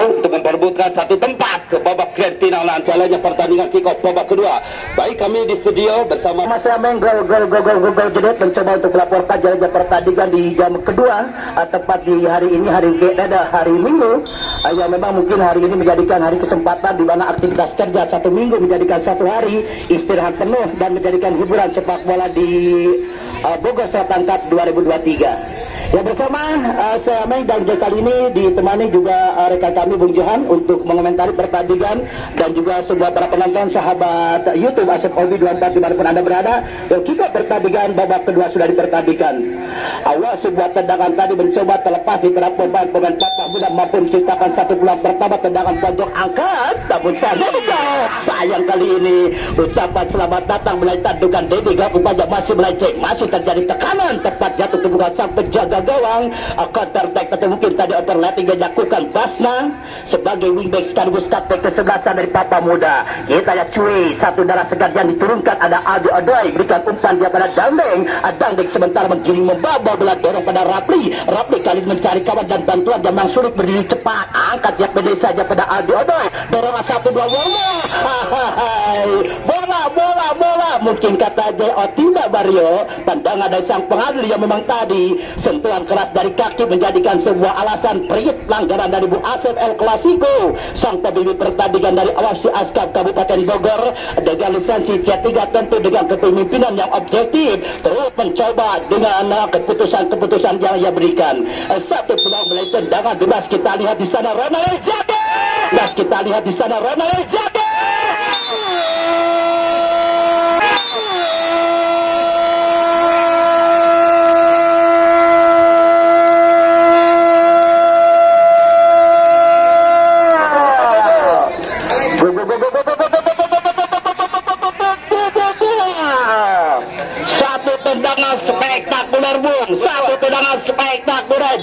untuk memperebutkan satu tempat ke babak grand final dan jalannya pertandingan kick-off babak kedua. Baik, kami di studio bersama Mas Ameng gol jedot mencoba untuk melaporkan jalannya pertandingan di jam kedua, tepat di hari ini, hari Minggu, yang memang mungkin hari ini menjadikan hari kesempatan di mana aktivitas kerja satu minggu menjadikan satu hari istirahat penuh dan menjadikan hiburan sepak bola di Bogor Selatan Cup 2023. Ya, bersama saya Ameng, dan kali ini ditemani juga rekan kami Bung Johan untuk mengomentari pertandingan, dan juga semua para penonton sahabat YouTube Asep Obi 24 dimanapun Anda berada. Kita pertandingan babak kedua sudah dipertandingkan. Awal sebuah tendangan tadi mencoba terlepas di beberapa pemain Papak Muda mampu menciptakan satu peluang pertama, tendangan pojok angkat, namun sayang kali ini ucapan selamat datang melalui tandukan Dedi Gapu Pajak masih melenceng, masih terjadi tekanan tepat jatuh ke bukan sang penjaga gawang. Counter attack atau mungkin tadi overlapping yang dilakukan Basna sebagai wingback sekaligus kapten kesebelasan dari Papa Muda. Kita lihat cuy, satu darah segar yang diturunkan, ada Aldi Odoy berikan umpan dia pada Dangdeng. Dangdeng sementara menggiring membawa bola dorong pada Rapli kali mencari kawan dan bantuan yang memang sulit berdiri cepat, angkat dia pendek saja pada Aldi Odoy, dorongan satu dua bola mungkin kata J.O. tidak Barrio, pandangan dari sang pengadil yang memang tadi sentuhan keras dari kaki menjadikan sebuah alasan priit pelanggaran dari Bu Asep El Clasico, sang pemimpin pertandingan dari Awasi Askab Kabupaten Bogor dengan lisensi C3, tentu dengan kepemimpinan yang objektif, terus mencoba dengan keputusan-keputusan yang ia berikan. Satu peluang melalui tendangan bebas, kita lihat di sana Ronald Jade. Satu tendangan spektakuler,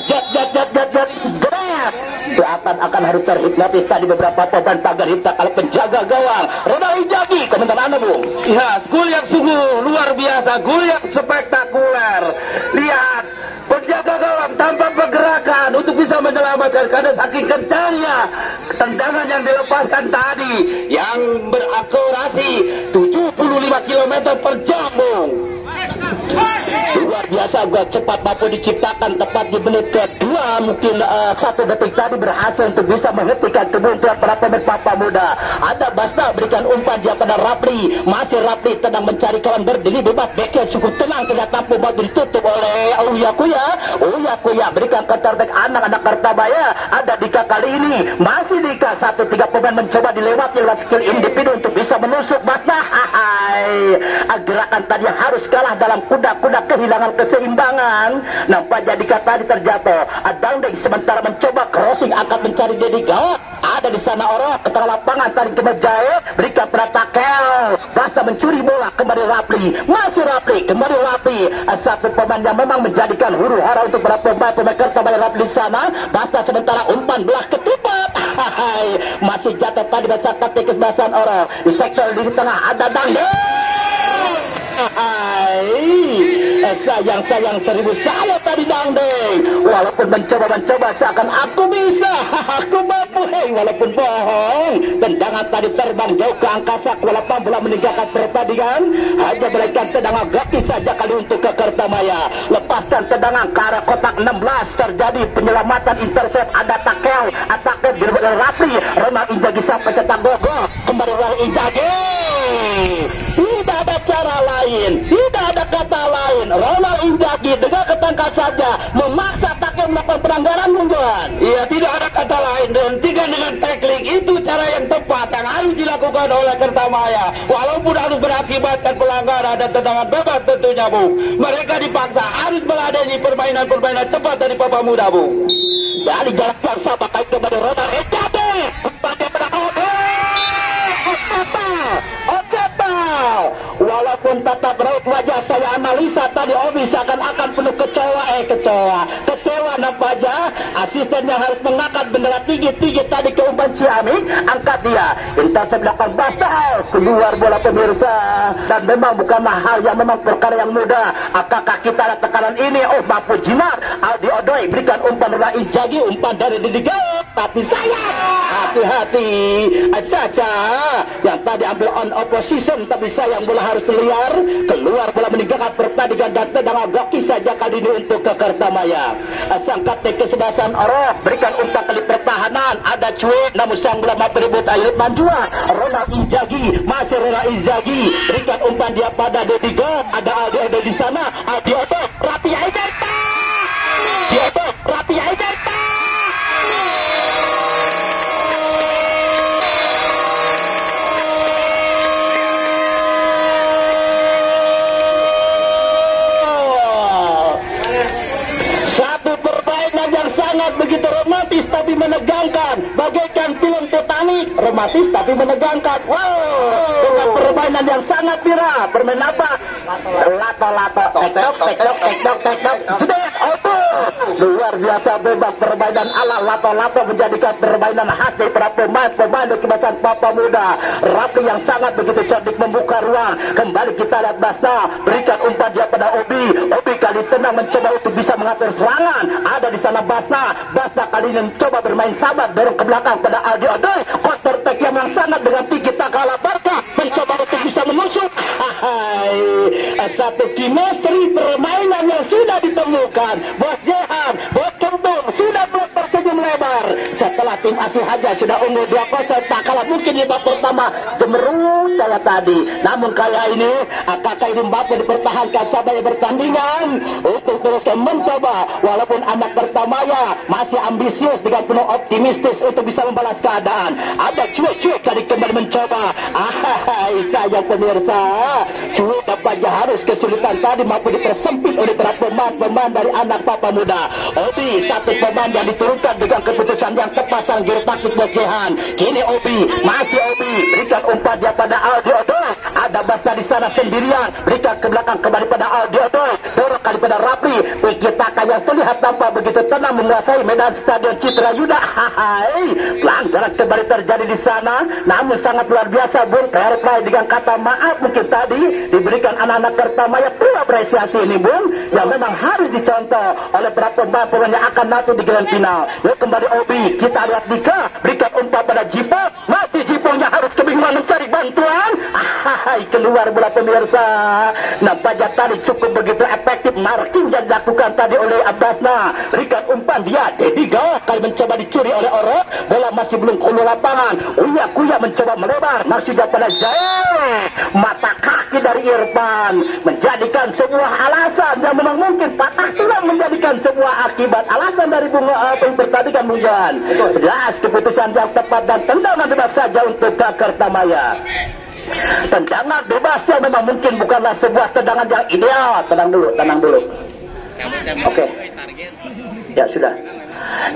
seakan-akan harus terhipnotis tadi beberapa pemain pagar hitam kalau penjaga gawang Ronald Injagi. Komentar Anda, Bung? ya, gol yang sungguh luar biasa, gol yang spektakuler. Lihat penjaga gawang tanpa pergerakan untuk bisa menyelamatkan karena saking kencangnya tendangan yang dilepaskan tadi yang berakurasi 75 km per jam, Bung. Luar biasa, gol cepat mampu diciptakan tepat di menit kedua, mungkin 1 detik tadi berhasil untuk bisa menghentikan kemunculan para pemain Papa Muda. Ada Basna berikan umpan dia pada Rapli, masih Rapli tenang mencari kawan berdiri bebas, backnya cukup tenang, tidak mampu batu ditutup oleh Uya Kuya berikan counter attack anak-anak Kartabaya. Ada Dika kali ini, masih Dika, 1-3 pemain mencoba dilewati lewat skill individu untuk bisa menusuk Basna. Gerakan tadi yang harus kalah dalam kuda-kuda kehilangan keseimbangan. Nampaknya Dika tadi terjatuh. Dangdeng sementara mencoba crossing angkat mencari Dedi Gawat. Ada di sana orang ke tengah lapangan tarik ke Mejae, berikan pada Takel. Basta mencuri bola, kembali Rapli, masih Rapli, kembali Rapli. Satu pemain yang memang menjadikan huru hara untuk para pemain Kartabaya Rapli di sana. Basta sementara umpan belah ketupat. Masih jatuh tadi bersama kesebelasan orang di sektor di tengah. Ada Dangdeng. Sayang seribu saya tadi Dangdeng, walaupun mencoba seakan aku bisa, aku mampu, walaupun bohong. Tendangan tadi terbang jauh ke angkasa, walaupun bola meninggalkan pertandingan, hanya berikan tendangan gratis saja kali untuk ke Kartamaya. Lepaskan tendangan ke arah kotak 16, terjadi penyelamatan intercept. Ada Takel dari Rapli, Ronald Injagi sampai cetak gol, kembali Ronald Injagi. Tidak ada cara lain, tidak ada kata lain. Ronald Injagi dengan ketangkas saja memaksa Takel melakukan pelanggaran, Bungguan. Iya, tidak ada kata lain, dan dengan tackling itu cara yang tepat yang harus dilakukan oleh Kartamaya. Walaupun harus berakibatkan pelanggaran dan tendangan bebas tentunya, Bung. Mereka dipaksa harus meladeni permainan cepat dari Papa Muda, Bung. Dari jarak yang sama kali kepada Ronald Injagi. Pada walaupun tatap raut wajah saya analisa tadi Obi seakan-akan penuh kecewa nampaknya asisten yang harus mengangkat bendera tinggi-tinggi tadi ke umpan Ciamik, angkat dia. Intercept 18 tahun keluar bola pemirsa, dan memang bukanlah hal yang memang perkara yang mudah. Apakah kita ada tekanan ini? Oh, mampu jinak. Aldi Odoi berikan umpan dari Inzaghi, umpan dari Didi Gao, tapi sayang, hati-hati Caca yang tadi ambil on opposition, tapi sayang bola harus liar keluar. Bola meninggalkan pertandingan dan tendangan goki saja kali ini untuk ke Kertamaya. Sang kapten kesebelasan Oroh berikan umpan kali pertahanan, ada cuit namun sang bola mampu rebut air manjua. Ronald Inzaghi, masih Ronald Inzaghi berikan umpan dia pada Didi Gao, ada Aldi Odoi di sana. Aldi Odoi Rapi Aidarta, Rapi Aidarta. Begitu romantis tapi menegangkan, bagaikan film Titanic, romantis tapi menegangkan. Wow, dengan permainan yang sangat viral. Permain apa? Lato-lato, tek-tok, sudah auto. Luar biasa memang permainan ala lato-lato, menjadikan permainan khas dari para pemain dari kebasan Papa Muda. Rapi yang sangat begitu cerdik membuka ruang. Kembali kita lihat Basna berikan umpan dia pada Obi. Obi kali tenang mencoba untuk bisa mengatur serangan. Ada di sana Basna kali ini mencoba bermain sabar, dorong ke belakang pada Aldi Odoi. Counter attack yang sangat dengan tinggi tak kalah Barca mencoba untuk bisa menusuk. Satu chemistry permainan yang sudah ditemukan. Bos Jehan, Bos Kembung sudah tersenyum lebar setelah tim Asih Haja sudah unggul 2-0. Tak kalah mungkin di babak pertama gemerut kayak tadi, namun kayak ini apakah ini mampu dipertahankan sampai pertandingan untuk terus mencoba. Walaupun anak Kertamaya masih ambisius dengan penuh optimistis untuk bisa membalas keadaan. Ada cuek-cuek tadi kembali mencoba. Sayang pemirsa, cuek dampaknya harus kesulitan tadi mampu dipersempit oleh para pemain dari anak Papa Muda. Obi satu pemain yang diturunkan dengan keputusan yang tepat sang juru taktik Bojehan. Kini Obi, masih Obi berikan umpan dia pada Aldi Odoi. Ada Basna di sana sendirian, berikan ke belakang kembali pada Aldi Odoi. Dorong kali pada Rapli. Pikir Taka yang terlihat tanpa begitu tenang menguasai medan Stadion Citra Yuda. Pelanggaran kembali terjadi di sana, namun sangat luar biasa Bung. Fair play dengan kata maaf mungkin tadi diberikan anak-anak Kertamaya. Perlu apresiasi ini Bung, yang memang harus dicontoh oleh para pemain yang akan nanti di grand final. Yuk kembali Obi, kita lihat Dika berikan umpan pada Jipong. Masih Jipongnya harus kebingungan mencari bantuan. Keluar bola pemirsa. Nampaknya tadi cukup begitu efektif marking yang dilakukan tadi oleh Basna. Berikan umpan dia Didi Gao kali mencoba dicuri oleh Oro. Bola masih belum keluar lapangan. Uya Kuya mencoba melebar, maksudnya pada Zaid. Mata kaki dari Irfan menjadikan sebuah alasan yang memang mungkin patah tulang, menjadikan sebuah akibat alasan dari pertandingan Bungan. Jelas keputusan yang tepat dan tendangan bebas saja untuk Kertamaya. Tendangan bebas yang memang mungkin bukanlah sebuah tendangan yang ideal. Tenang dulu. Oke. Ya sudah.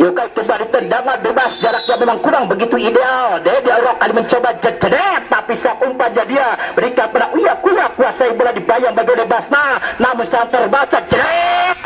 Yuk kembali tendangan bebas, jaraknya memang kurang begitu ideal. Dedi Aurok kali mencoba jedet, tapi sang umpannya dia berikan pada Uya Kuya, kuasai bola dibayang bagi oleh Basna, namun sangat terbaca jedet.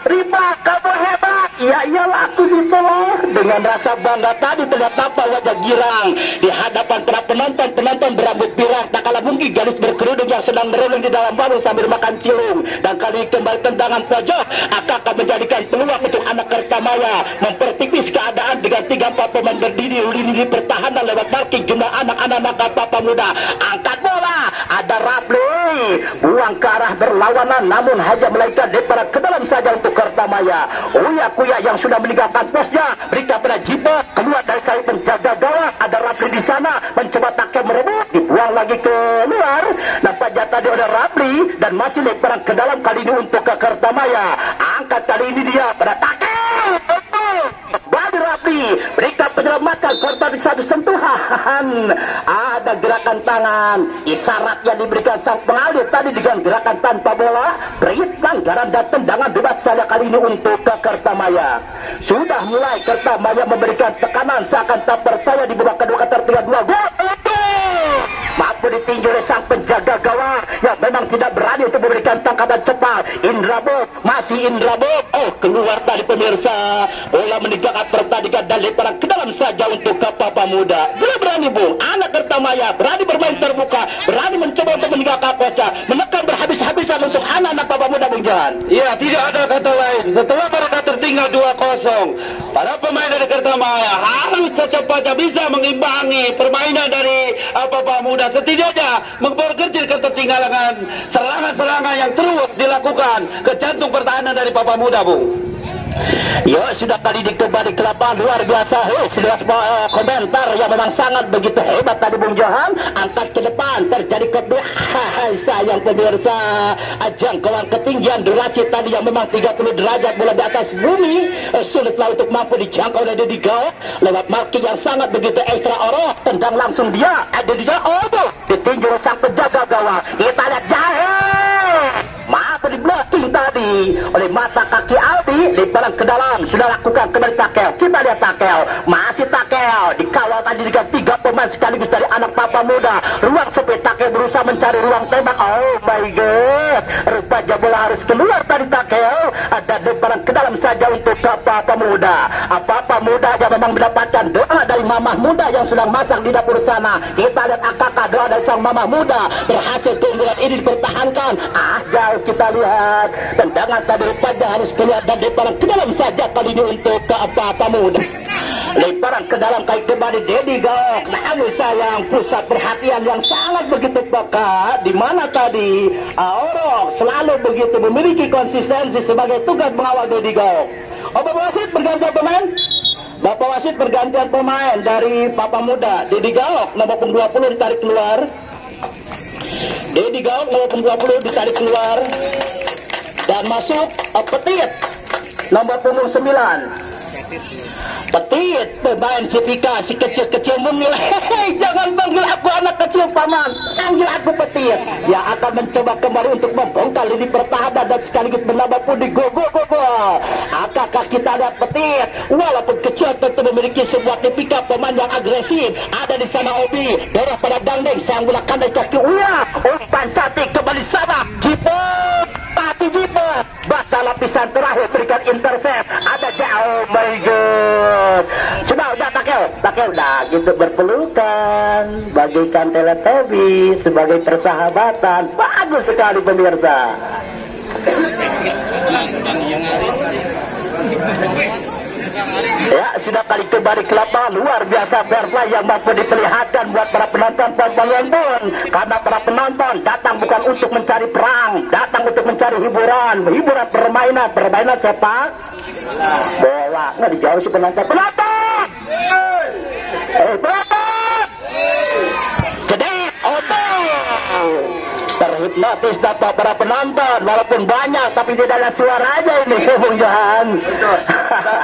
Rival, kamu hebat. Ya iyalah, aku ditolong. Dengan rasa bangga tadi terlihat tampak wajah girang di hadapan para penonton berambut pirang. Tak kalah mungkin gadis berkerudung yang sedang merenung di dalam warung sambil makan cilung. Dan kali kembali tendangan pojok akan menjadikan peluang untuk anak Kertamaya mempertipis keadaan dengan 3-4 pemain berdiri lini pertahanan lewat marking jumlah anak-anak Papa Muda. Angkat bola, ada Rapli, buang ke arah berlawanan, namun hanya melainkan daripada ke dalam saja untuk Kertamaya. Uya Kuya yang sudah meninggalkan posnya berikan pada Jipo, keluar dari kali penjaga gawang. Ada Rapli di sana mencoba taklek merebut, dibuang lagi keluar. Nampaknya tadi ada Rapli dan masih lemparan ke dalam kali ini untuk ke Kertamaya. Angkat kali ini dia pada taklek. Bagi Rapli berikan penyelamatan korban di satu sentuhan. Ada gerakan tangan, isyarat yang diberikan sang pengalih tadi dengan gerakan tanpa bola. Beri pelanggaran dan tendangan bebas saja kali ini untuk ke Kertamaya. Sudah mulai Kertamaya memberikan tekanan seakan tak percaya di babak kedua ketertinggalan 2 gol. Maaf mampu ditinju oleh sang penjaga gawang yang memang tidak berani untuk memberikan tangkapan cepat. Indra Bob, masih Indra Bob. Oh, keluar tadi pemirsa. Bola meninggalkan pertandingan dan lemparan ke dalam saja untuk Papa Muda. Berani Bung, anak Kertamaya berani bermain terbuka, berani mencoba untuk meninggalkan kaca, menekan berhabis-habisan untuk anak-anak Papa Muda, Bung Johan. Ya, tidak ada kata lain. Setelah mereka tertinggal 2-0, para pemain dari Kertamaya harus secepatnya bisa mengimbangi permainan dari Papa Muda, setidaknya memperkecil ketertinggalan serangan-serangan yang terus dilakukan ke jantung pertahanan dari Papa Muda, Bung. Ya, sudah kali kembali ke lapangan luar biasa. Sudah komentar yang memang sangat begitu hebat tadi, Bung Johan. Angkat ke depan, terjadi kebelahan. Sayang pemirsa, jangkauan ketinggian durasi tadi yang memang 30 derajat bola di atas bumi, sulitlah untuk mampu dijangkau oleh Dedi Gaok lewat marking yang sangat begitu ekstra oroh. Tendang langsung dia, Dedi Gaok ditinju sang penjaga gawang. Kita lihat Jahe, maaf di blocking tadi oleh mata kaki Aldi. Dibalang ke dalam, sudah lakukan kembali takel. Kita lihat takel, masih takel, dikawal tadi dengan 3 pemain sekaligus dari anak Papa Muda. Ruang sempit, takel berusaha mencari ruang tembak. Oh my god, rupanya bola harus keluar tadi takel. Ada dibalang ke dalam saja untuk Papa Muda. Papa Muda yang memang mendapatkan doa dari Mamah Muda yang sedang masak di dapur sana. Kita lihat akak doa dari sang Mamah Muda, berhasil keunggulan ini dipertahankan. Jauh kita lihat tendangan tadi rupanya harus keluar dan lemparan ke dalam saja kali ini untuk Papa Muda. Lemparan ke dalam kali kembali Dedi Gaok. Namun sayang, pusat perhatian yang sangat begitu peka di mana tadi Orok selalu begitu memiliki konsistensi sebagai tugas mengawal Dedi Gaok. Bapak wasit bergantian pemain. Bapak wasit bergantian pemain dari Papa Muda. Dedi Gaok nomor 20 ditarik keluar. Dedi Gaok nomor 20 ditarik keluar dan masuk Petit nomor 9. Petit, pemain Cipika, si kecil-kecil mungil. Hei, jangan panggil aku anak kecil, Paman. Panggil aku Petit. Yang akan mencoba kembali untuk membongkar lini pertahanan dan sekaligus menambah pundi go. Akankah kita lihat Petit? Walaupun kecil tentu memiliki sebuah tipikal pemain yang agresif. Ada di sana Obi, darah pada Dangdeng, sang gunakan dari kaki Uya. Umpan cantik kembali sana. Jipo, Pati Jipo. Baca lapisan terakhir berikan intercept. Ada jauh, my god. Coba udah takel udah gitu berpelukan, bagikan Teletubby sebagai persahabatan. Bagus sekali pemirsa. Ya, sudah kali kembali ke lapangan luar biasa fair play yang mampu diperlihatkan buat para penonton pun. Karena para penonton datang bukan untuk mencari perang, datang untuk mencari hiburan permainan sepak bola. Nggak dijauh si penonton. Penonton! Jadi, terhipnotis dapat para penonton, walaupun banyak tapi tidak ada suaranya ini, Bung Johan.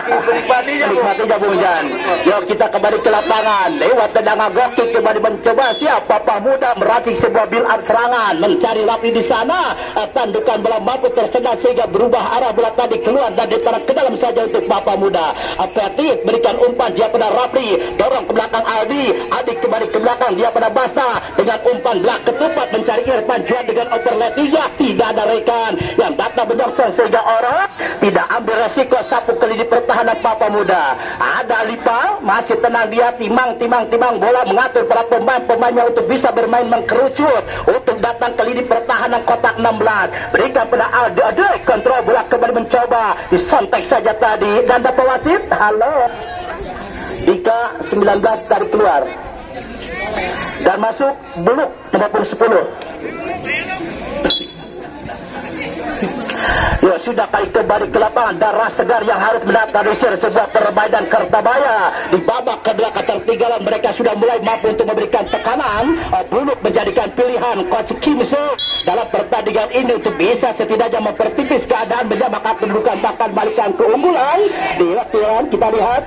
Nikmatinya Bung Johan. Yuk kita kembali ke lapangan. Lewat tendangan gokil kembali mencoba siapa Papa Muda meracik sebuah build up serangan, mencari Rapi di sana. Tandukan bola mampu tersendat sehingga berubah arah bola tadi keluar dan ditarik ke dalam saja untuk Papa Muda. Petit berikan umpan dia pada Rapi, dorong ke belakang Aldi kembali ke belakang dia pada Basta dengan umpan belak ketupat mencari Irfan Juan dengan overlap. Tidak ada rekan yang datang menyongsong sehingga orang tidak ambil resiko sapu ke lini pertahanan Papa Muda. Ada Lipa masih tenang dia, timang bola mengatur para pemain-pemainnya untuk bisa bermain mengkerucut untuk datang ke lini pertahanan kotak 16. Berikan pada Aldi, kontrol bola kembali mencoba disontek saja tadi dan dapat wasit. Halo, Dika 19 tarik keluar dan masuk Buluk nomor 10. Ya, sudah kali kembali ke lapangan. Darah segar yang harus menetralisir sebuah permainan Kertabaya. Di babak kedua ketertinggalan mereka sudah mulai mampu untuk memberikan tekanan. Buluk menjadikan pilihan Coach Kim Soo dalam pertandingan ini untuk bisa setidaknya mempertipis keadaan, menyamakan kedudukan bahkan balikan keunggulan. Di waktu yang kita lihat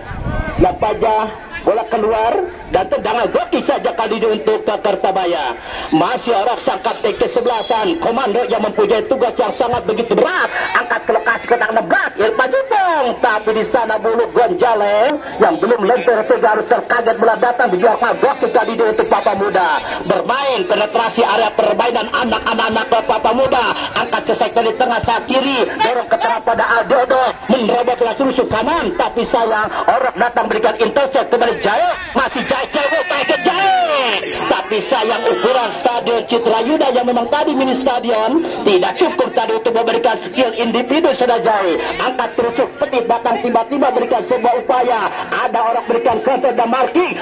nampaknya bola keluar dan tendangan goki saja kali ini untuk Kertabaya. Masih orang sang kapten ke-11an komando yang mempunyai tugas yang sangat begitu berat, angkat ke lokasi kotak 16 Irfan Jupong, tapi di sana bulu Gonjale yang belum lentur sehingga harus terkaget bola datang di belakang goki kali ini untuk Papa Muda. Bermain penetrasi area permainan anak-anak Papa Muda, angkat ke sektor di tengah saat kiri, dorong ke tengah pada Aldodo, menerobos ke tusuk kanan, tapi sayang orang datang berikan intercept kembali Jaya, masih Jaya ke Jaya, tapi sayang ukuran stadion Citra Yuda yang memang tadi mini stadion tidak cukup tadi untuk memberikan skill individu sudah Jaya, angkat terusuk petit datang tiba-tiba berikan sebuah upaya, ada orang berikan counter dan marking,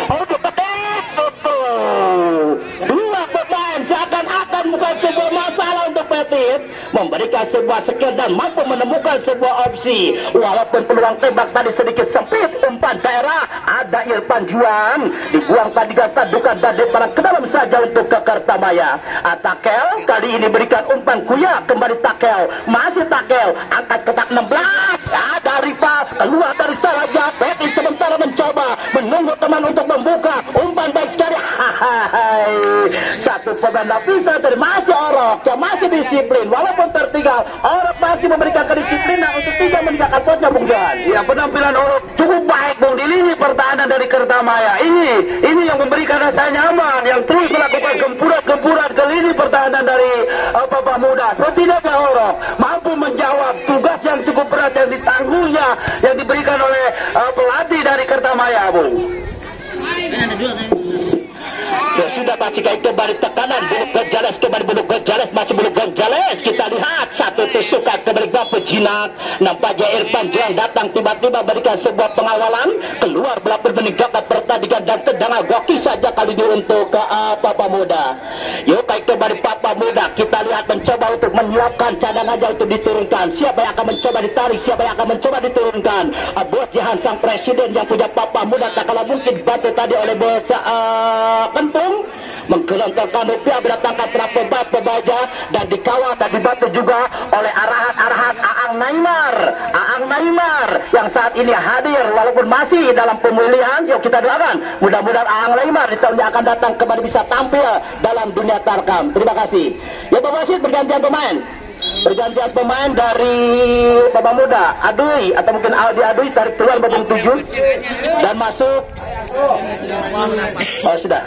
dua pemain seakan-akan bukan sebuah masalah untuk Petit, memberikan sebuah skill dan mampu menemukan sebuah opsi. Walaupun peluang tembak tadi sedikit sempit, umpan daerah ada Irfan Juan, dibuang tadi tadukan dan lemparan ke dalam saja untuk ke Kertamaya. Takel kali ini berikan umpan kuya, kembali Takel, masih Takel, angkat kotak 16, ada Rifa keluar dari saja. Petit sementara mencoba menunggu teman untuk membuka umpan baik sekali. Satu pemain lapisan dari masih Orok yang masih disiplin walaupun tertinggal. Orok masih memberikan kedisiplinan untuk tidak meninggalkan posnya Bung Johan. Ya, penampilan Orok cukup baik Bung di lini pertahanan dari Kertamaya. Ini yang memberikan rasa nyaman, yang terus melakukan gempuran ke lini pertahanan dari Papa Muda. Setidaknya Orok mampu menjawab tugas yang cukup berat yang ditanggungnya, yang diberikan oleh pelatih dari Kertamaya, Bung. Ya sudah pasti kait kembali tekanan bulu Gonjales, kembali bulu Gonjales, masih bulu Gonjales. Kita lihat satu tusukan kembali ke Jinak, nampaknya Irfan Juang datang tiba-tiba berikan sebuah pengawalan keluar belakang meninggalkan pertandingan dan tendangan goki saja kali ini untuk Papa Muda. Yuk kait kembali Papa Muda, kita lihat mencoba untuk menyiapkan cadangan aja untuk diturunkan. Siapa yang akan mencoba ditarik, siapa yang akan mencoba diturunkan? Bos Jihan sang presiden yang punya Papa Muda tak kalah mungkin dibantu tadi oleh bos Kentung menggelontorkan rupiah berdatangkan terapembat pembaja dan dikawal dan dibantu juga oleh arahan Aang Naimar yang saat ini hadir walaupun masih dalam pemulihan. Yuk kita doakan mudah-mudahan Aang Naimar di tahun yang akan datang kembali bisa tampil dalam dunia tarkam. Terima kasih. Ya Pak Wasit, pergantian pemain dari Papa Muda, Adui atau mungkin Aldi Adui tarik keluar babung 7 dan masuk. Oh sudah.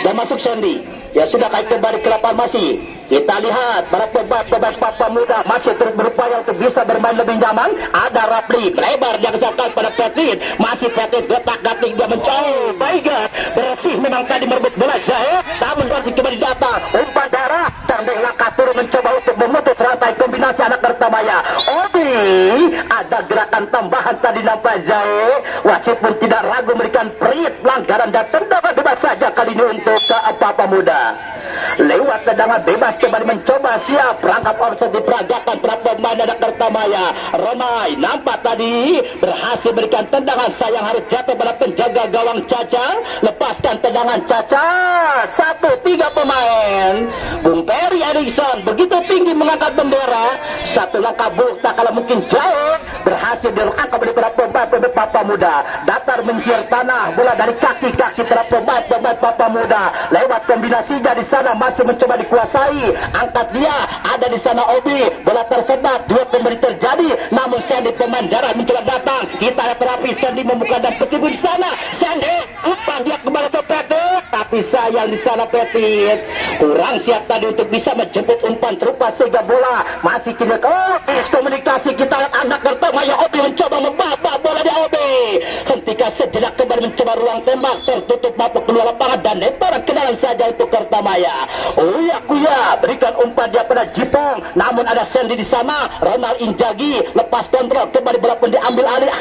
Dan masuk Sandy. Ya sudah kait kembali ke lapangan masih. Kita lihat para pemain Papa Muda masih terus berupaya untuk bisa bermain lebih nyaman. Ada Rapli lebar yang kesalahan pada Petit. Masih Petit getak-gatik dia mencoba. Baiklah bersih memang tadi merebut bola Jaya. Namun masih kembali datang umpan darah dan langkah turun mencoba untuk memutus rantai kombinasi anak Kertamaya. Obi ada gerakan tambahan tadi nampak Jaya. Wasit pun tidak ragu memberikan perit pelanggaran dan tendangan bebas saja kali ini untuk Papa Muda. Lewat tendangan bebas kembali mencoba siap rangkap offset diperagakan para pemain anak Kertamaya. Romai nampak tadi berhasil berikan tendangan, sayang harus jatuh pada penjaga gawang Caca. Lepaskan tendangan Caca. 1-3 pemain. Bung Perry Erikson begitu tinggi mengangkat bendera. Satu langkah buruk tak kalah mungkin jauh berhasil dirangkap oleh para pemain Papa Muda. Datar mensiar tanah bola dari kaki-kaki para pemain Papa Muda. Lewat kombinasinya di sana masih mencoba dikuasai. Angkat dia, ada di sana Obi. Bola tersedak, dua pemberi terjadi. Namun Sandy pemain darah mencoba datang. Kita lihat terapi Sandy membuka dan bertimbun di sana. Sandy umpan dia kembali ke Petit. Tapi sayang di sana Petit kurang siap tadi untuk bisa menjemput umpan terupa sehingga bola masih kini komunikasi. Kita lihat anak Kertamaya Obi mencoba membawa bola di Obi. Hentikan sejenak kembali mencoba ruang tembak tertutup mampu keluar lapangan dan lemparan ke dalam saja untuk Kertamaya. Kuya berikan umpan dia pada Jipong, namun ada Sandy di sana. Ronald Injagi lepas kontrol kembali bola pun diambil alih.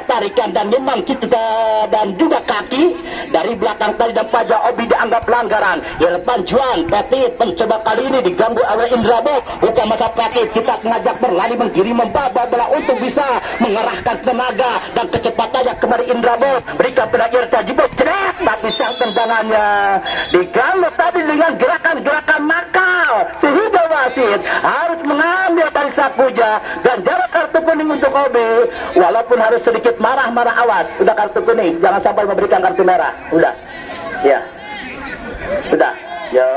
Tarikan dan memang kita dan juga kaki dari belakang tadi dan pajak Obi dianggap pelanggaran. Irfan Juan Petit mencoba kali ini diganggu oleh Indrabo. Bukan masa Petit, kita mengajak berlari menggiring membawa bola untuk bisa mengerahkan tenaga dan kecepatannya kembali Indra Prabowo berikan pada Irta Jibot cedet, tapi sang tendangannya diganggu tadi dengan gerakan-gerakan nakal sehingga wasit harus mengambil dari Sapuja dan jarak kartu kuning untuk Obi. Walaupun harus sedikit marah-marah, awas, sudah kartu kuning, jangan sampai memberikan kartu merah. Udah, ya, sudah, ya.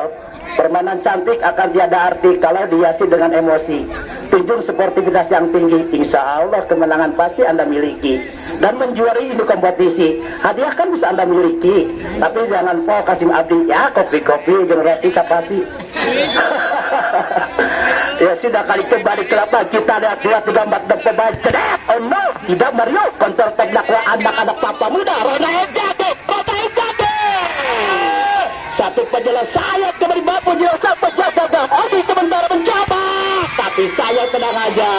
Permainan cantik akan tiada arti kalau dihiasi dengan emosi. Tunjung sportivitas yang tinggi, insya Allah kemenangan pasti Anda miliki. Dan menjuari ini kompetisi, hadiah kan bisa Anda miliki. Tapi jangan po Kasim Abdi, ya kopi-kopi, jangan roti kapasi. Ya sudah, kali kembali ke lapangan, kita lihat 2-3-4 dan pemain cedet. Oh no, tidak Mario, counter attack dakwah anak-anak Papa Muda. Ronald Jatuh, satu penyelesaian kembali mampu menyelesaikan penjaga. Obi sementara mencoba, tapi saya tenang aja.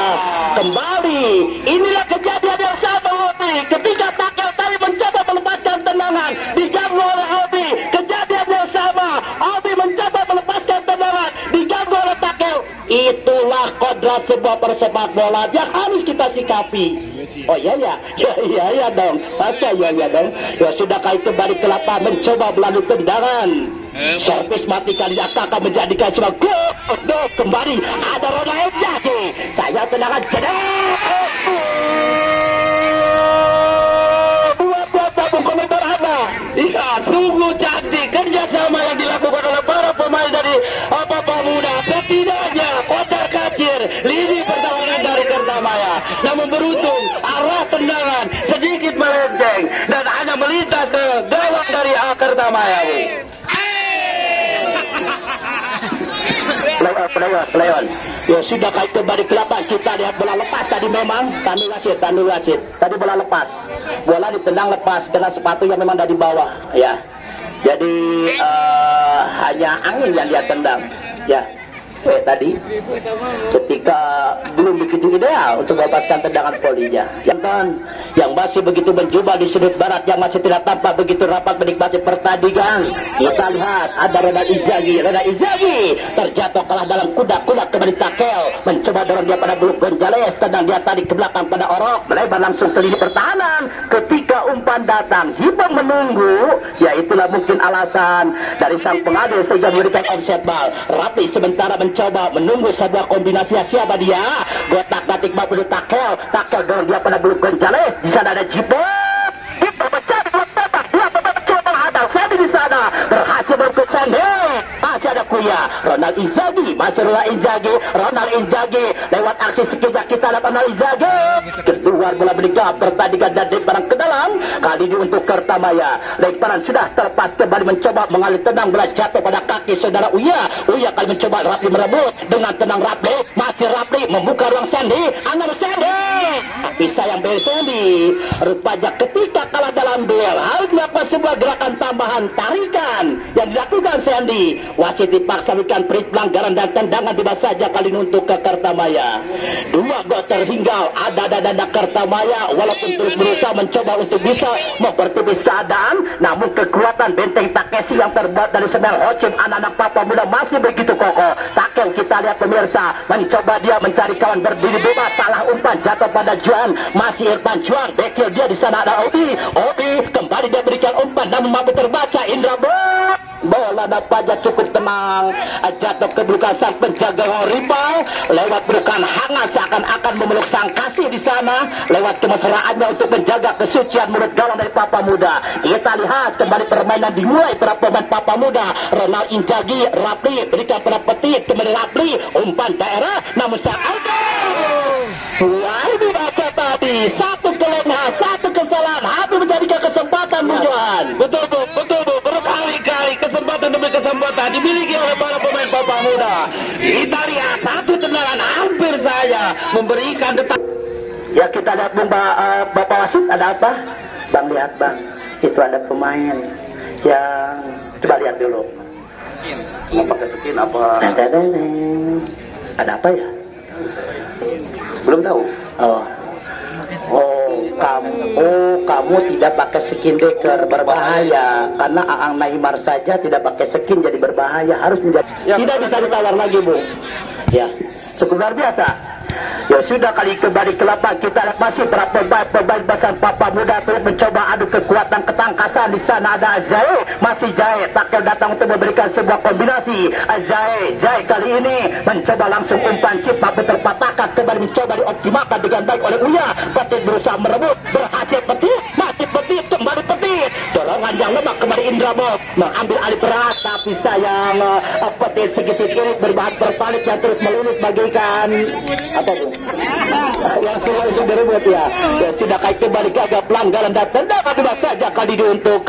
Kembali, inilah kejadian yang sama Obi ketika Takel tadi mencoba melepaskan tendangan, diganggu oleh Obi. Kejadian yang sama, Obi mencoba melepaskan tendangan, diganggu oleh Takel. Itulah kodrat sebuah persepak bola yang harus kita sikapi. Oh iya dong, masa iya dong. Ya sudah, kali kembali ke lapangan mencoba melalui tendangan. Servis mati kali akan menjadikan cuma gol. Kembali ada Ronald Jaki. Saya tendangan cedet. Buat tabung komentar apa? Iya, sungguh cantik kerjasama yang dilakukan oleh para pemain dari Papa Muda. Setidaknya kocar kacir lini pertahanan dari Kertamaya. Namun beruntung arah tendangan sedikit melenceng dan hanya melintas ke gawang dari Kertamaya. Pelayan. Ya sudah, kali kembali ke lapangan, kita lihat bola lepas tadi memang tandu wasit. Tadi bola lepas, bola ditendang lepas karena sepatu yang memang dari bawah ya. Jadi hanya angin yang dia tendang ya. Tadi ketika belum begitu ideal untuk melepaskan tendangan volinya. Yang masih begitu mencoba di sudut barat, yang masih tidak tampak begitu rapat menikmati pertandingan. Kita lihat ada Ronald Inzaghi terjatuh kalah dalam kuda kembali Takel mencoba dorong dia pada Buluk Gonzales, tendang dia tadi ke belakang pada Orok, melebar langsung ke lini pertahanan. Ketika umpan datang, Jibang menunggu, ya itulah mungkin alasan dari sang pengadil sehingga memberikan offset ball. Rapi sementara mencoba menunggu sebuah kombinasi siapa dia. Gotak-gatik mampu Takel dorong dia pada Buluk Gonzales. Di sana ada Jibang. Kita mencari buat tembak. Dia mencoba hadang. Sandi di sana berhasil berikut Sandi. Masih ada Kuya. Ronald Inzaghi lewat aksi sekejap kita dapat Ronald Inzaghi. Keluar bola berikut pertandingan dan lemparan ke dalam. Kali ini untuk Kertamaya. Lemparan sudah terlepas, kembali mencoba mengalir tenang, bola jatuh pada kaki saudara Uya kali mencoba Rapli merebut dengan tenang. Masih Rapli membuka ruang Sandi. Tapi sayang bel Sandi. Rupanya ketika kalah dalam duel harus melakukan sebuah gerakan tambahan tarikan yang dilakukan Sandi. Wasit dipaksa berikan perit pelanggaran dan tendangan bebas saja kali ini untuk ke Kertamaya. 2 gol tertinggal ada Kertamaya walaupun terus berusaha mencoba untuk bisa mempertipis keadaan, namun kekuatan benteng Takeshi yang terbuat dari semen Hocim anak-anak Papa Muda masih begitu kokoh. Takel kita lihat pemirsa mencoba dia mencari kawan berdiri bebas, salah umpan jatuh pada Juan. Masih Irfan Juan, bekil dia di sana ada Obi kembali dia berikan umpan namun mampu terbaca Indra bola nampaknya cukup tenang, jatuh ke belakang sang penjaga rival lewat pelukan hangat seakan-akan memeluk sang kasih di sana lewat kemesraannya untuk menjaga kesucian mulut gawang dari Papa Muda. Kita lihat kembali permainan dimulai terhadap pemain Papa Muda. Ronald Inzaghi, Rapli berikan pada Petit, kembali Rapli umpan daerah namun sang ini baca tadi satu kelemahan, satu kesalahan habis menjadikan kesempatan Bujuan. Betul berkali-kali kesempatan demi kesempatan dimiliki oleh para pemain Papa Muda. Kita lihat satu tendangan hampir saja memberikan detak. Ya kita lihat Bapak wasit ada apa? Bang lihat Bang, itu ada pemain yang coba lihat dulu. Mau pakai skin apa? Ada apa ya? Belum tahu. Kamu tidak pakai skin deker, berbahaya. Karena Aang Naimar saja tidak pakai skin jadi berbahaya, harus menjadi tidak bisa ditawar lagi, Bu. Ya, cukup luar biasa. Ya sudah kali kembali ke lapangan, kita lihat masih para pemain basan Papa Muda terus mencoba adu kekuatan ketangkasan. Di sana ada Azai, masih Jai tackle datang untuk memberikan sebuah kombinasi. Jai kali ini mencoba langsung umpan chip tapi terpatahkan, kembali mencoba dioptimalkan dengan baik oleh Uya. Petit berusaha merebut, berhasil Petit, masih Petit, kembali Petit, dorongan yang lemah kembali Indra Bob mengambil alih peran, tapi sayang Petit segi kiri berbahan berbalik yang terus melunit bagikan apa bu? Yang semua itu berebut ya. Ya sudah kait kembali gagal pelanggaran dan tendangan bebas saja kali ini untuk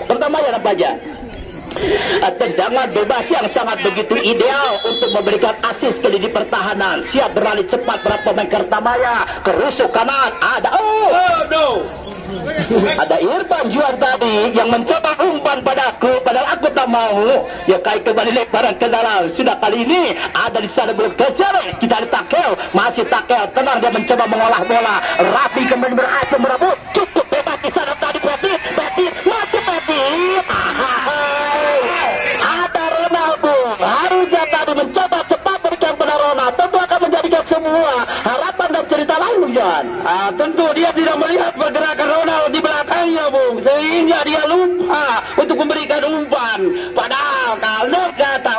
pertama ya apa aja? Tendangan bebas yang sangat begitu ideal untuk memberikan asis ke lini pertahanan. Siap beralih cepat para pemain Kertamaya ke rusuk kanan. Ada ada Irfan Juan tadi yang mencoba umpan padaku, padahal aku tak mau. Ya kait kembali lebaran ke dalam. Sudah kali ini ada di sana belum kejar. Kita ditakel, masih takel. Tenang dia mencoba mengolah bola. Rapi kembali berhasil merebut. Cukup bebas di sana tadi Petit, masih Petit. Ada Ronaldo. Harusnya tadi mencoba cepat berikan pada Ronaldo. Tentu akan menjadikan semua harapan dan cerita lain, John. Tentu dia tidak melihat pergerakan Ronaldo di belakangnya, Bung, sehingga dia lupa untuk memberikan umpan. Padahal kalau kata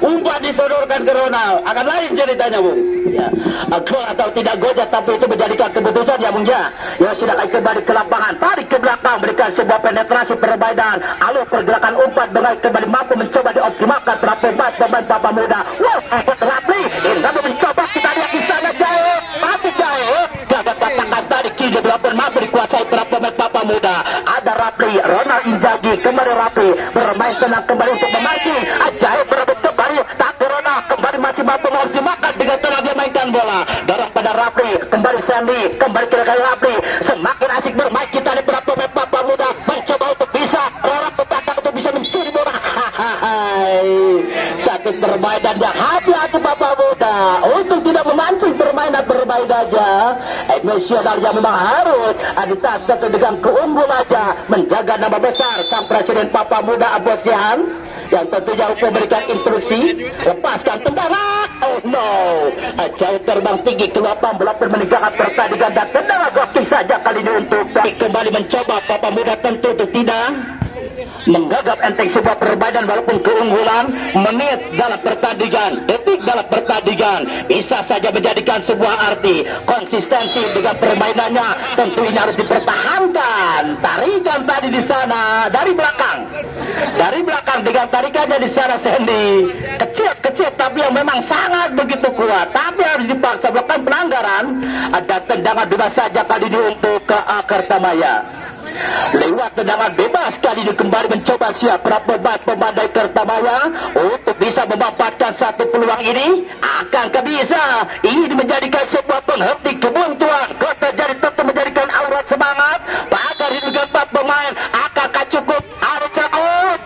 umpan disodorkan ke Ronaldo, akan lain ceritanya, Bung. Ya, gol atau tidak gol, tapi itu menjadikan keputusan ya, Bung ya. Ya sudah kembali ke lapangan, tarik ke belakang, berikan sebuah penetrasi perbaikan, alur pergerakan umpan dengan kembali mampu mencoba dioptimalkan pemain Papa Muda. Wow, Rapli, Indra mencoba, kita lihat di sana Jaya, masih Jaya, gagal katakan tadi kiri belakang mampu dikuasai pemain Papa Muda. Ada Rapli, Ronald Inzaghi, kembali Rapli bermain tenang kembali untuk memancing. Jaya berebut kembali, tapi Ronald kembali masih mampu mengoptimalkan dengan tenang dia mainkan bola. Dorong pada Rapli, kembali Sandy, kembali ke Rapli, semakin asik bermain. Kita lihat pemain Papa Muda mencoba untuk bisa orang petang untuk bisa mencuri bola. Sakit permainan yang hati-hati Papa Muda untuk tidak memancing permainan bermain aja emosional yang memang harus ditata dengan keunggulan aja menjaga nama besar sang presiden Papa Muda Abu Sihan yang tentunya harus memberikan instruksi lepaskan tendangan. Oh no, jauh terbang tinggi ke lapangan meninggalkan pertandingan dan tendangan gokil saja kali ini untuk kembali mencoba Papa Muda tentu untuk tidak menggagap enteng sebuah perbaikan walaupun keunggulan menit dalam pertandingan, detik dalam pertandingan bisa saja menjadikan sebuah arti. Konsistensi dengan permainannya tentu ini harus dipertahankan. Tarikan tadi di sana dari belakang dengan tarikannya di sana Sandy kecil tapi yang memang sangat begitu kuat, tapi harus dipaksa melakukan pelanggaran. Ada tendangan bebas saja kali ini untuk ke Kertamaya. Lewat tendangan bebas kali ini kembali mencoba siap pemain Kertamaya untuk bisa memanfaatkan satu peluang ini. Akankah bisa ini menjadikan sebuah penghenti kebuntuan? Kota jadi tentu menjadikan aurat semangat agar dengan 4 pemain. Akankah cukup? Harus cukup.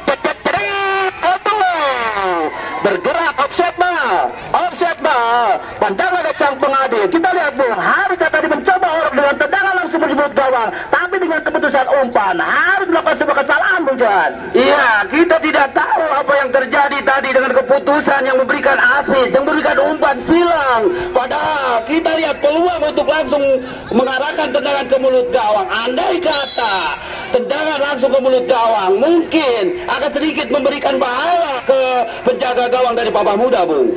Bergerak offset ball. Pandangan dari sang pengadil. Kita lihat Bung, harusnya tadi mencoba orang dengan tendangan langsung menyebut gawang, tapi dengan keputusan umpan harus melakukan sebuah kesalahan, Bung Johan. Iya, kita tidak tahu apa yang terjadi tadi dengan keputusan yang memberikan asis, yang memberikan umpan silang. Padahal kita lihat peluang untuk langsung mengarahkan tendangan ke mulut gawang. Andai kata tendangan langsung ke mulut gawang, mungkin akan sedikit memberikan bahaya ke penjaga gawang dari Papa Muda, Bung.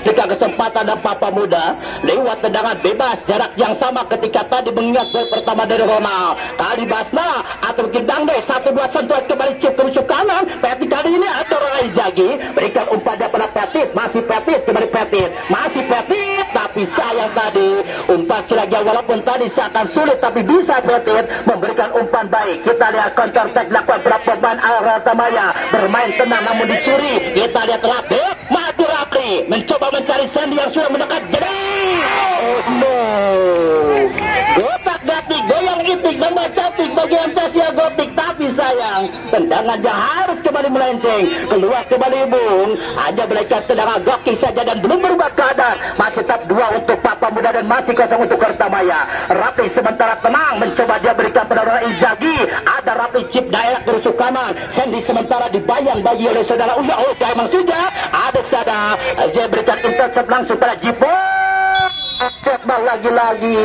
Ketika kesempatan dan Papa Muda lewat tendangan bebas jarak yang sama ketika tadi mengingat gol pertama dari Ronald. Kali Basna atau mungkin Dangde 1-2 sentuhan kembali chip ke rusuk kanan. Petit kali ini atau Ronald Inzaghi berikan umpannya pada Petit, masih Petit kembali masih Petit, tapi sayang tadi umpan silangnya walaupun tadi seakan sulit tapi bisa Petit memberikan umpan baik. Kita lihat counter attack dilakukan berapa pemain Kertamaya bermain tenang namun dicuri. Kita lihat Rapli mencoba mencari Sandy yang sudah mendekat. Oh no, gotak gatik goyang itik membaca tik bagian Casia gotik, tapi saya sayang. Tendangan yang harus kembali melenceng. Keluar kembali Bung. Hanya berikan tendangan goki saja dan belum berubah keadaan. Masih tetap 2 untuk Papa Muda dan masih 0 untuk Kertamaya. Rapi sementara tenang mencoba dia berikan pada Inzaghi. Ada Rapi chip daerah kerusuk kanan. Sandy sementara dibayang bagi oleh saudara Uya. Oh, memang sudah ada sada. Dia berikan intercept langsung pada Jipo. Cepat lagi-lagi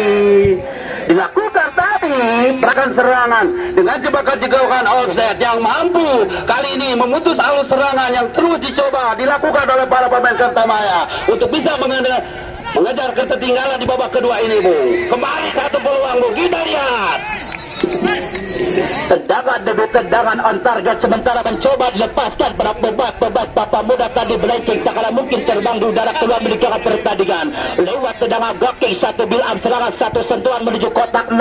dilakukan tadi gerakan serangan dengan jebakan jauhan offset yang mampu kali ini memutus alur serangan yang terus dicoba dilakukan oleh para pemain Kertamaya untuk bisa mengejar ketertinggalan di babak kedua ini, Bung. Kembali satu peluang, Bung. Kita lihat tendangan demi tendangan on target sementara mencoba dilepaskan pada pebat Papa Muda tadi melenceng tak kala mungkin terbang di udara keluar meninggalkan pertandingan lewat tendangan gocking satu build up serangan satu sentuhan menuju kotak 16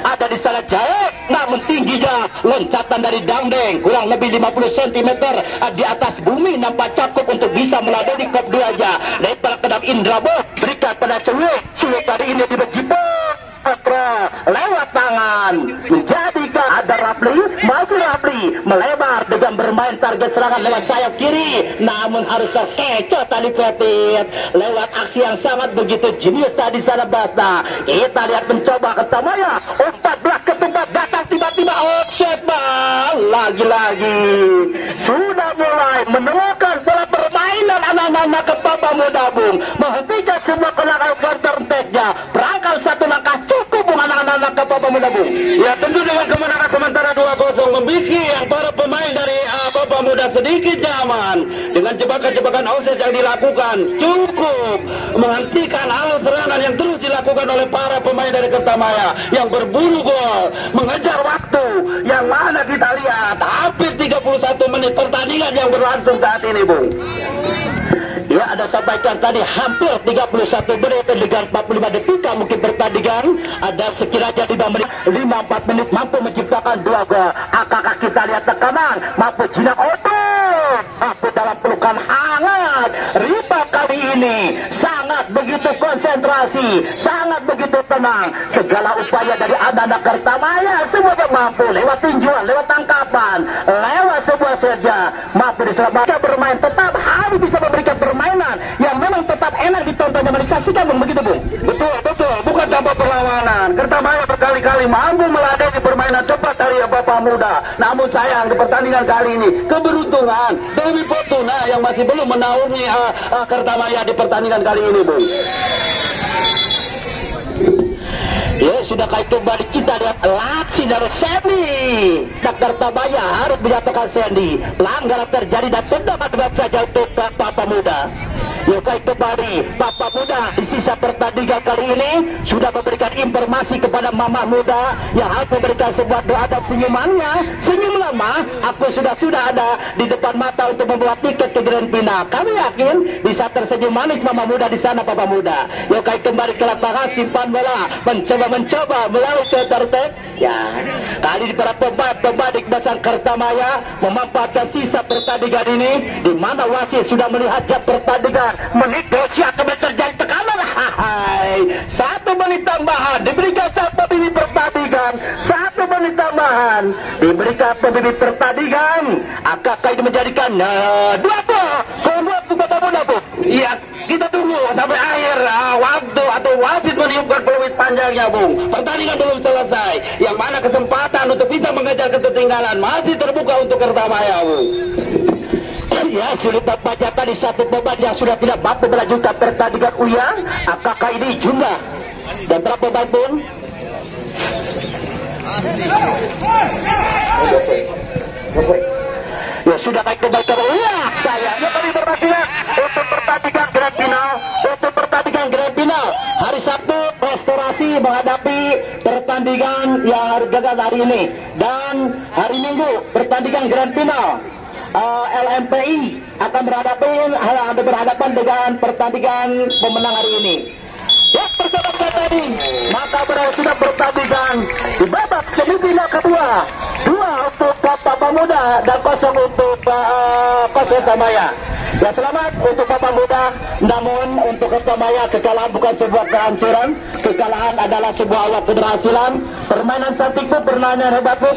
ada di sana Jaek namun tingginya loncatan dari Dangdeng kurang lebih 50 cm di atas bumi nampak cukup untuk bisa meladeni kop 2 nya lebar kedap Indrabo berikan pada Cuek tadi ini di Bejipo lewat tangan menjadikan ada Rapli masih Rapli melebar dengan bermain target serangan lewat sayap kiri namun harus terkecoh tadi Petit lewat aksi yang sangat begitu jenius tadi sana Basna. Kita lihat mencoba Kertamaya 14 ketupat datang tiba-tiba offset bal lagi-lagi sudah mulai menemukan pola permainan anak-anak ke Papa Muda Bung menghentikan semua kelangan counter attack-nya berangkal satu langkah cukup Bung anak-anak ke Papa Muda Bung. Ya tentu dengan kemenangan sementara 2-0 membuat yang para pemain dari Papa Muda sedikit nyaman dengan jebakan-jebakan offset yang dilakukan cukup menghentikan alur serangan yang terus dilakukan oleh para pemain dari Kertamaya yang berburu gol mengejar waktu yang mana kita lihat hampir 31 menit pertandingan yang berlangsung saat ini, Bung. Ya ada sampaikan tadi hampir 31 menit dengan 45 detik mungkin pertandingan ada sekiranya 5 menit 5-4 menit mampu menciptakan 2 gol. Apakah kita lihat tekanan mampu jinak otot mampu dalam pelukan hangat Ripa kali ini sangat begitu konsentrasi sangat begitu tenang segala upaya dari anak-anak Kertamaya semuanya mampu lewat tinjuan lewat tangkapan lewat sebuah saja mampu diselamatkan bermain tetap harus bisa memberikan permainan yang memang tetap enak ditonton dan disaksikan Bung begitu Bung. Betul bukan tanpa perlawanan. Kertamaya berkali-kali mampu meladeni permainan cepat dari Papa Muda namun sayang di pertandingan kali ini keberuntungan Dewi Fortuna yang masih belum menaungi Kertamaya di pertandingan kali ini, Bung. Ya sudah kait kembali kita lihat aksi dari Sandy. Kertamaya harus menyatakan Sandy pelanggaran terjadi dan tendangan berat saja untuk Papa Muda. Ya kait kembali Papa Muda di sisa pertandingan kali ini sudah memberikan informasi kepada Mama Muda yang harus memberikan sebuah doa dan senyumannya senyum lama aku sudah ada di depan mata untuk membawa tiket ke Grand Final. Kami yakin bisa tersenyum manis Mama Muda di sana Papa Muda. Ya kait kembali ke lapangan simpan bola mencoba melalui counter attack. Ya kali di para pemain di Basang Kertamaya memanfaatkan sisa pertandingan ini di mana wasit sudah melihat jam pertandingan menit dosia kembali terjadi tekanan. Hai 1 menit tambahan diberikan saat pemimpin pertandingan 1 menit tambahan diberikan pemimpin pertandingan apakah ini menjadikan 2 gol untuk Papa Muda Bung. Iya kita tunggu sampai akhir waktu atau wasit meniupkan peluit panjangnya Bung. Pertandingan belum selesai yang mana kesempatan untuk bisa mengejar ketertinggalan masih terbuka untuk Kertamaya, Bung. Ya sulit membaca tadi satu pemain yang sudah tidak mampu melanjutkan pertandingan Uya. Apakah ini jumlah dan berapa pemain pun? Ya sudah baik kembali ke Uya. Sayangnya kami berhasil untuk pertandingan Grand Final hari Sabtu restorasi menghadapi pertandingan yang harus gagal hari ini dan hari Minggu pertandingan Grand Final. LMPI akan berhadapan dengan pertandingan pemenang hari ini. Ya persahabatan tadi maka sudah pertandingan di babak semifinal kedua 2 untuk Papa Muda dan 0 untuk Kertamaya. Ya selamat untuk Papa Muda namun untuk Kertamaya kekalahan bukan sebuah kehancuran, kekalahan adalah sebuah awal keberhasilan. Permainan cantik pun, permainan hebat pun.